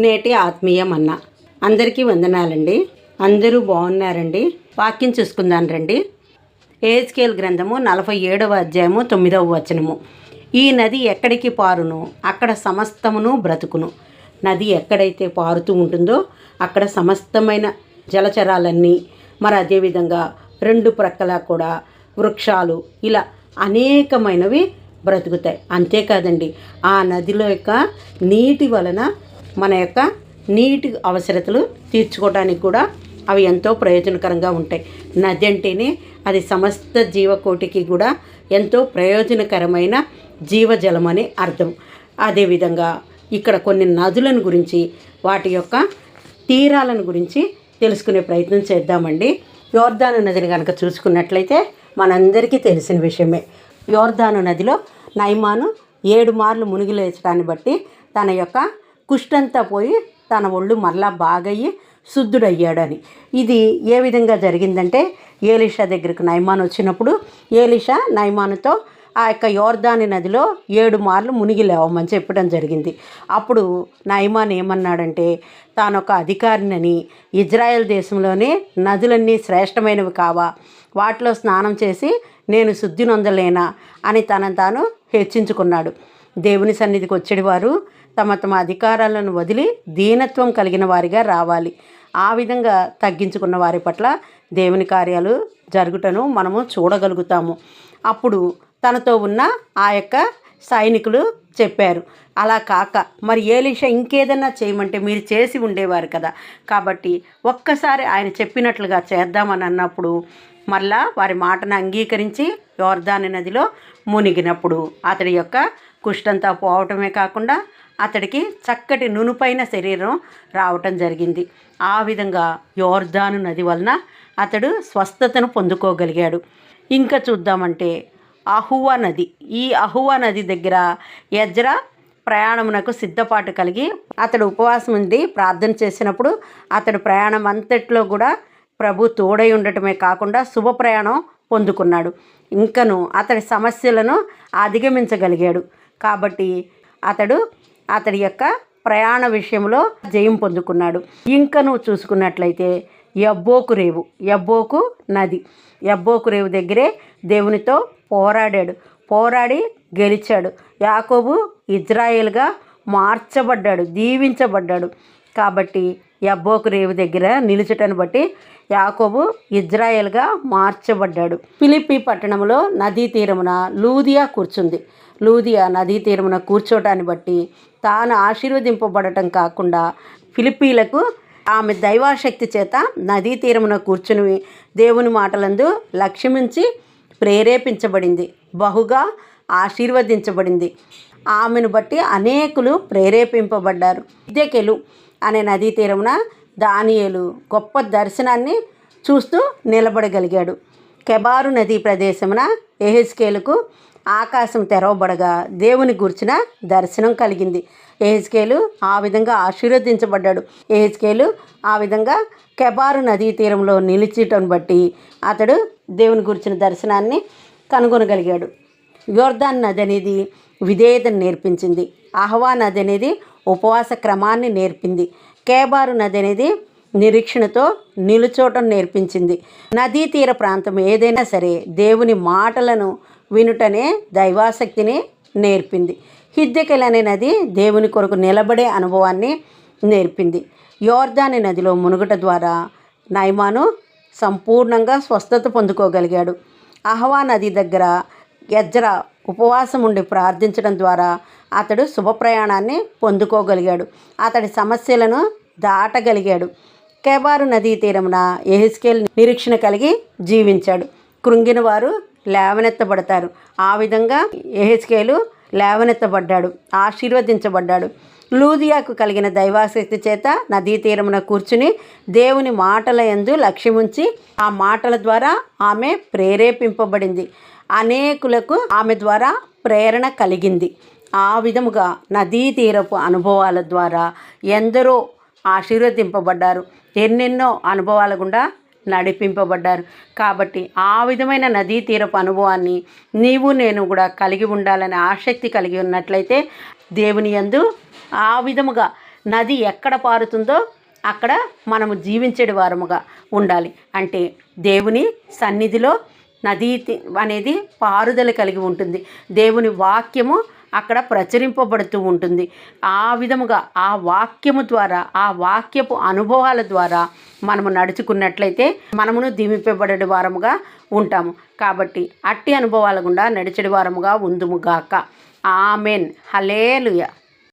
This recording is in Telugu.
నేటి ఆత్మీయ మన్న అందరికీ వందనాలండి. అందరూ బాగున్నారండి. వాక్యం చూసుకుందాం రండి. ఎహెజ్కేలు గ్రంథము 47వ అధ్యాయము 9వ వచనము. ఈ నది ఎక్కడికి పారును అక్కడ సమస్తమును బ్రతుకును. నది ఎక్కడైతే పారుతూ ఉంటుందో అక్కడ సమస్తమైన జలచరాలన్నీ, మరి అదేవిధంగా రెండు ప్రక్కల కూడా వృక్షాలు, ఇలా అనేకమైనవి బ్రతుకుతాయి. అంతేకాదండి, ఆ నదిలో యొక్క నీటి వలన మన యొక్క నీటి అవసరతలు తీర్చుకోవడానికి కూడా అవి ఎంతో ప్రయోజనకరంగా ఉంటాయి. నది అంటేనే అది సమస్త జీవకోటికి కూడా ఎంతో ప్రయోజనకరమైన జీవజలం అని అర్థం. అదేవిధంగా ఇక్కడ కొన్ని నదులను గురించి, వాటి యొక్క తీరాలను గురించి తెలుసుకునే ప్రయత్నం చేద్దామండి. యోర్దాను నదిని కనుక చూసుకున్నట్లయితే మనందరికీ తెలిసిన విషయమే. యోర్దాను నదిలో నయమాను 7 మార్లు మునిగి లేచడాన్ని బట్టి తన యొక్క కుష్టంతా పోయి తన ఒళ్ళు మరలా బాగయ్యి శుద్ధుడయ్యాడని. ఇది ఏ విధంగా జరిగిందంటే, ఏలీషా దగ్గరికి నయమాను వచ్చినప్పుడు ఏలీషా నయమానుతో ఆ యొక్క యోర్దాను నదిలో 7 మార్లు మునిగి లేవమని చెప్పడం జరిగింది. అప్పుడు నయమాను ఏమన్నాడంటే, తానొక అధికారినని, ఇజ్రాయెల్ దేశంలోనే నదులన్నీ శ్రేష్టమైనవి కావా, వాటిలో స్నానం చేసి నేను శుద్ధి నొందలేనా అని తనను తాను హెచ్చించుకున్నాడు. దేవుని సన్నిధికి వచ్చేటి వారు తమ తమ అధికారాలను వదిలి దీనత్వం కలిగిన వారిగా రావాలి. ఆ విధంగా తగ్గించుకున్న వారి పట్ల దేవుని కార్యాలు జరుగుటను మనము చూడగలుగుతాము. అప్పుడు తనతో ఉన్న ఆ యొక్క సైనికులు చెప్పారు, అలా కాక మరి ఏలీషా ఇంకేదన్నా చేయమంటే మీరు చేసి ఉండేవారు కదా, కాబట్టి ఒక్కసారి ఆయన చెప్పినట్లుగా చేద్దామని అన్నప్పుడు మళ్ళా వారి మాటను అంగీకరించి యోర్దాను నదిలో మునిగినప్పుడు అతడి యొక్క కుష్టంతా పోవటమే కాకుండా అతడికి చక్కటి నునుపైన శరీరం రావటం జరిగింది. ఆ విధంగా యోర్దాను నది వలన అతడు స్వస్థతను పొందుకోగలిగాడు. ఇంకా చూద్దామంటే అహువా నది. ఈ అహువా నది దగ్గర ఎజ్రా ప్రయాణమునకు సిద్ధపాటు కలిగి అతడు ఉపవాసం ఉండి ప్రార్థన చేసినప్పుడు అతడు ప్రయాణం అంతట్లో కూడా ప్రభు తోడై ఉండటమే కాకుండా శుభ ప్రయాణం పొందుకున్నాడు. ఇంకను అతడి సమస్యలను అధిగమించగలిగాడు. కాబట్టి అతడి యొక్క ప్రయాణ విషయంలో జయం పొందుకున్నాడు. ఇంకను చూసుకున్నట్లయితే యబ్బోకు నది. యబ్బోకు రేవు దగ్గరే దేవునితో పోరాడి గెలిచాడు. యాకోబు ఇజ్రాయేల్గా మార్చబడ్డాడు, దీవించబడ్డాడు. కాబట్టి యబ్బోకు రేవు దగ్గర నిలుచుటను బట్టి యాకోబు ఇజ్రాయేల్గా మార్చబడ్డాడు. ఫిలిప్పీ పట్టణంలో నదీ తీరమున లూదియా కూర్చుంది. లూదియా నదీ తీరమున కూర్చోటాన్ని బట్టి తాను ఆశీర్వదింపబడటం కాకుండా ఫిలిప్పీలకు ఆమె దైవాశక్తి చేత నదీ తీరమున కూర్చుని దేవుని మాటలందు లక్ష్యమించి ప్రేరేపించబడింది, బహుగా ఆశీర్వదించబడింది. ఆమెను బట్టి అనేకులు ప్రేరేపింపబడ్డారు. హిద్దెకెలు అనే నదీ తీరమున దానియేలు గొప్ప దర్శనాన్ని చూస్తూ నిలబడగలిగాడు. కెబారు నదీ ప్రదేశమున ఎహెజ్కేలుకు ఆకాశం తెరవబడగా దేవుని గూర్చిన దర్శనం కలిగింది. ఎహెజ్కేలు ఆ విధంగా ఆశీర్వదించబడ్డాడు. ఎహెజ్కేలు ఆ విధంగా కెబారు నదీ తీరంలో నిలిచిటను బట్టి అతడు దేవుని గూర్చిన దర్శనాన్ని కనుగొనగలిగాడు. యోర్దాను నది అనేది విధేయతను నేర్పించింది. అహవా నది అనేది ఉపవాస క్రమాన్ని నేర్పింది. కేబారు నది అనేది నిరీక్షణతో నిలుచోటం నేర్పించింది. నదీ తీర ప్రాంతం ఏదైనా సరే దేవుని మాటలను వినుటనే దైవాసక్తిని నేర్పింది. హిద్దెకెలు అనే నది దేవుని కొరకు నిలబడే అనుభవాన్ని నేర్పింది. యోర్దాను నదిలో మునుగుట ద్వారా నయమాను సంపూర్ణంగా స్వస్థత పొందుకోగలిగాడు. అహవా నది దగ్గర ఎజ్రా ఉపవాసం ఉండి ప్రార్థించడం ద్వారా అతడు శుభప్రయాణాన్ని పొందుకోగలిగాడు. అతడి సమస్యలను దాటగలిగాడు. కెబారు నదీ తీరమున ఎహెజ్కేలు నిరీక్షణ కలిగి జీవించాడు. కృంగిన వారు లేవనెత్తబడతారు. ఆ విధంగా ఎహెజ్కేలు లేవనెత్తబడ్డాడు, ఆశీర్వదించబడ్డాడు. లూదియాకు కలిగిన దైవాశక్తి చేత నదీ తీరమున కూర్చుని దేవుని మాటల యందు లక్ష్యముంచి ఆ మాటల ద్వారా ఆమె ప్రేరేపింపబడింది. అనేకులకు ఆమె ద్వారా ప్రేరణ కలిగింది. ఆ విధముగా నదీ తీరపు అనుభవాల ద్వారా ఎందరో ఆశీర్వదింపబడ్డారు, ఎన్నెన్నో అనుభవాల గుండా నడిపింపబడ్డారు. కాబట్టి ఆ విధమైన నదీ తీరపు అనుభవాన్ని నీవు నేను కూడా కలిగి ఉండాలనే ఆసక్తి కలిగి ఉన్నట్లయితే దేవుని యందు ఆ విధముగా నది ఎక్కడ పారుతుందో అక్కడ మనము జీవించేటి వారముగా ఉండాలి. అంటే దేవుని సన్నిధిలో నది అనేది పారుదల కలిగి ఉంటుంది. దేవుని వాక్యము అక్కడ ప్రచురింపబడుతూ ఉంటుంది. ఆ విధముగా ఆ వాక్యము ద్వారా, ఆ వాక్యపు అనుభవాల ద్వారా మనము నడుచుకున్నట్లయితే మనమును దీవింపబడే వారముగా ఉంటాము. కాబట్టి అట్టి అనుభవాల గుండా నడిచేటి వారముగా ఉందుముగాక. ఆమెన్. హల్లెలూయా.